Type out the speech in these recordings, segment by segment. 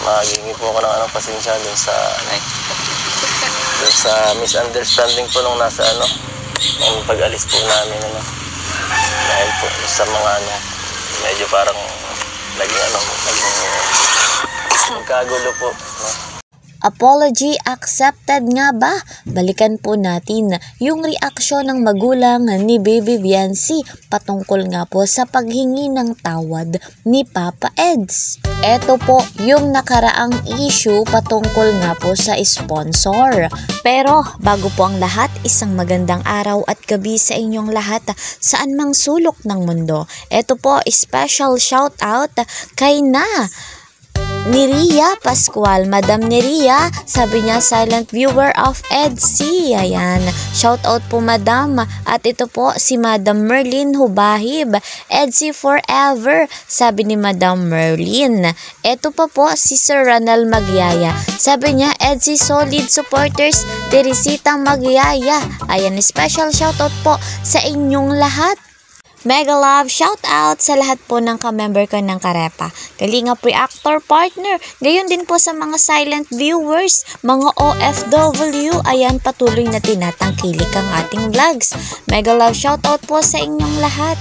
Maghingi po ako ng pasensya dun sa misunderstanding po nung nasa nung pag-alis po namin dahil po sa mga medyo parang naging magkagulo po, Apology accepted nga ba? Balikan po natin yung reaksyon ng magulang ni Baby Viancy patungkol nga po sa paghingi ng tawad ni Papa Eds. Ito po yung nakaraang issue patungkol nga po sa sponsor. Pero bago po ang lahat, isang magandang araw at gabi sa inyong lahat saan mang sulok ng mundo. Ito po, special shout out kay Neria Pascual. Madam Neria, sabi niya silent viewer of EDC. Ayan, shout out po madam. At ito po si Madam Merlin Hubahib, EDC forever, sabi ni Madam Merlin. Ito pa po si Sir Ranal Magyaya, sabi niya EDC solid supporters, Teresita Magyaya. Ayan, special shout out po sa inyong lahat. Mega love shout out sa lahat po ng ka-member ko ng Karepa, Kalingap Reactor Partner, gayon din po sa mga silent viewers, mga OFW, ayan, patuloy na tinatangkilik ang ating vlogs. Mega love shout out po sa inyong lahat.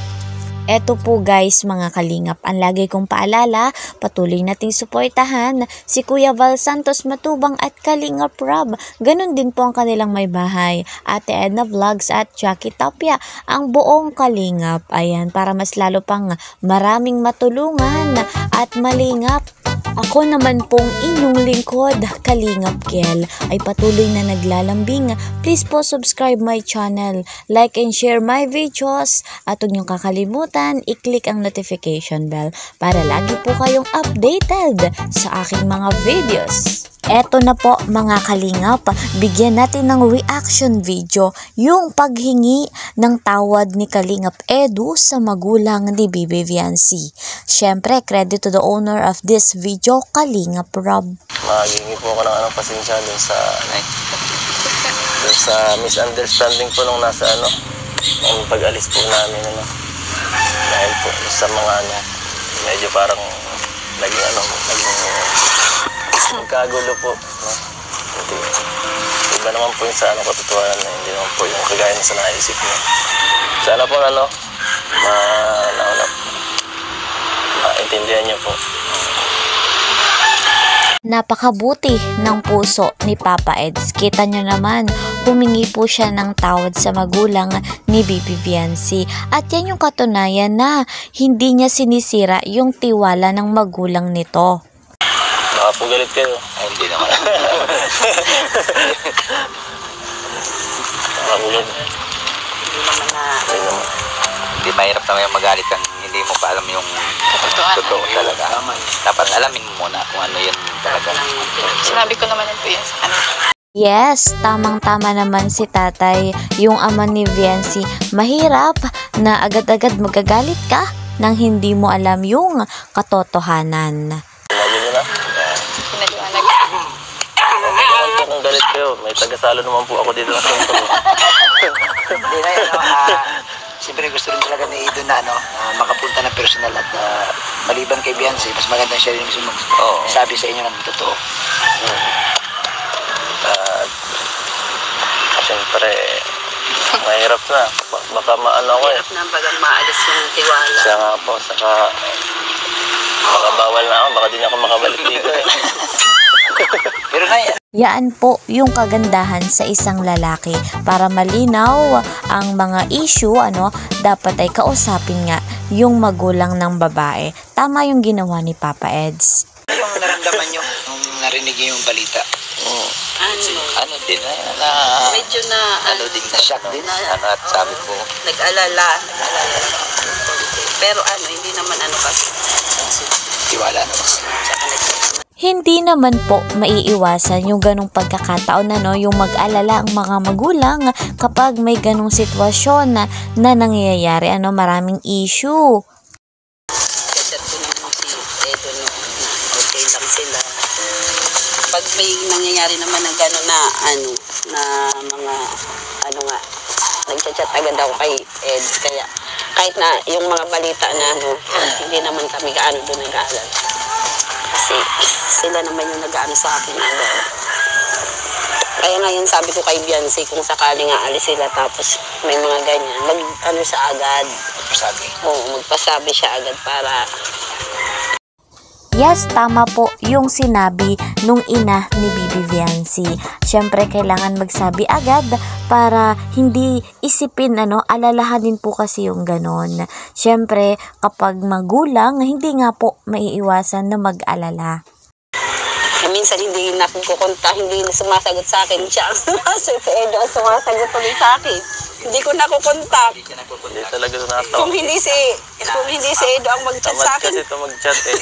Eto po guys mga kalingap, ang lagi kong paalala, patuloy nating suportahan si Kuya Val Santos Matubang at Kalingap Rob. Ganon din po ang kanilang may bahay, Ate Edna Vlogs at Jackie Tapia, ang buong kalingap. Ayan, para mas lalo pang maraming matulungan at malingap. Ako naman pong inyong lingkod, Kalingap Kel, ay patuloy na naglalambing. Please po subscribe my channel, like and share my videos, at huwag niyong kakalimutan i-click ang notification bell para lagi po kayong updated sa aking mga videos. Eto na po mga kalingap, bigyan natin ng reaction video yung paghingi ng tawad ni Kalingap Edu sa magulang ni Baby Viancy. Syempre, credit to the owner of this video, Kalingap Rob. Maghingi po ako ng pasensya dun sa misunderstanding po nung nasa nung pag-alis po namin dahil po sa mga medyo parang naging magkagulo po, iba naman po yung sa katotohanan na hindi naman po yung kagaya na sa naisip niya. Sana po maintindihan niyo po. Napakabuti ng puso ni Papa Eds. Kita nyo naman, humingi po siya ng tawad sa magulang ni Baby Viancy. At yan yung katunayan na hindi niya sinisira yung tiwala ng magulang nito. Baka po galit kayo. Ay, hindi naman. Hindi mahirap naman yung magalit kang hindi mo pa alam yung totoo talaga. Dapat alamin mo muna kung ano yun talaga. Sinabi ko naman yun po yun sa kanila. Yes, tamang-tama naman si tatay, yung ama ni Viancy. Mahirap na agad-agad magagalit ka nang hindi mo alam yung katotohanan. Nang galit kayo, may tagasalo naman po ako dito ng sentro. Hindi na yun, siyempre gusto rin talaga ni Ido na makapunta ng personal at maliban kay Viancy, mas maganda siya rin mismo sabi sa inyo ng totoo. Siyempre, mahirap na. Baka maano ako eh. Mahirap na bagang maalis yung tiwala. Siya nga po, saka baka bawal na ako, baka di na ako makabalik dito eh. Pero na yan. Yaan po yung kagandahan sa isang lalaki. Para malinaw ang mga issue, dapat ay kausapin nga yung magulang ng babae. Tama yung ginawa ni Papa Eds. Ano yung naramdaman nyo nung narinig yung balita? Ano din medyo na din na shock din at sabi ko nag-alala. Pero hindi naman kasi tiwala naman. Hindi naman po maiiwasan yung ganong pagkakataon yung mag-alala ang mga magulang kapag may ganong sitwasyon na nangyayari, maraming issue. Chat ko naman si Edo okay lang sila. Pag may nangyayari naman ng gano'n na mga nagchat-chat agad ako kay Ed, kaya kahit na yung mga balita na hindi naman kami gaano doon nag-aalala. kasi sila naman yung nag-ano sa akin. Kaya ngayon sabi ko kay Biancy, kung sakaling aalis sila tapos may mga ganyan, mag-ano siya agad. Sabi. Oo, magpasabi siya agad para... Yes, tama po yung sinabi nung ina ni Bibi Viancy. Siyempre, kailangan magsabi agad para hindi isipin, alalahanin po kasi yung ganon. Siyempre, kapag magulang, hindi nga po maiiwasan na mag-alala. Minsan hindi nakukonta, hindi sumasagot sa akin. Siya ang sumasagot, si Edo ang sumasagot ulit sa akin. Hindi ko nakukontak. Hindi talaga natawa. Kung hindi si Edo ang mag-chat Tamad sa akin. kasi ito mag-chat eh.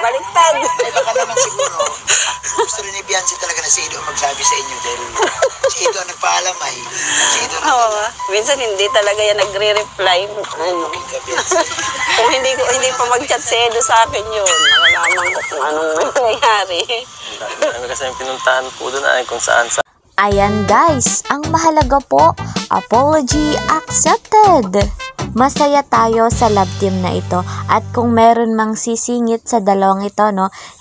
Baliktad. Baka naman siguro, gusto rin ni Biancy talaga na si Edo ang magsabi sa inyo dahil si Edo ang nagpaalam ay. Si Edo ang Oo, minsan hindi talaga yan nagre-reply. Kung hindi pa mag-chat si Edo sa akin yun, malalaman ko kung anong nangyayari. Kami kasi yung pinuntahan po doon ay kung saan sa... Ayan guys, ang mahalaga po, apology accepted. Masaya tayo sa love team na ito at kung meron mang sisingit sa dalawang ito,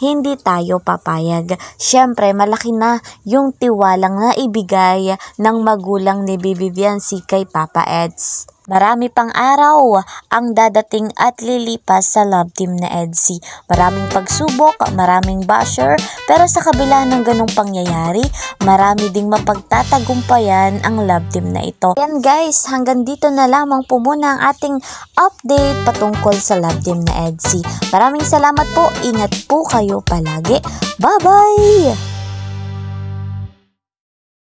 hindi tayo papayag. Siyempre, malaki na yung tiwalang na ibigay ng magulang ni Bibi Viancy kay Papa Eds. Marami pang araw ang dadating at lilipas sa love team na Edsy. Maraming pagsubok, maraming basher, pero sa kabila ng ganong pangyayari, marami ding mapagtatagumpayan ang love team na ito. Yan guys, hanggang dito na lamang po muna ang ating update patungkol sa love team na Edsy. Maraming salamat po, ingat po kayo palagi. Bye-bye!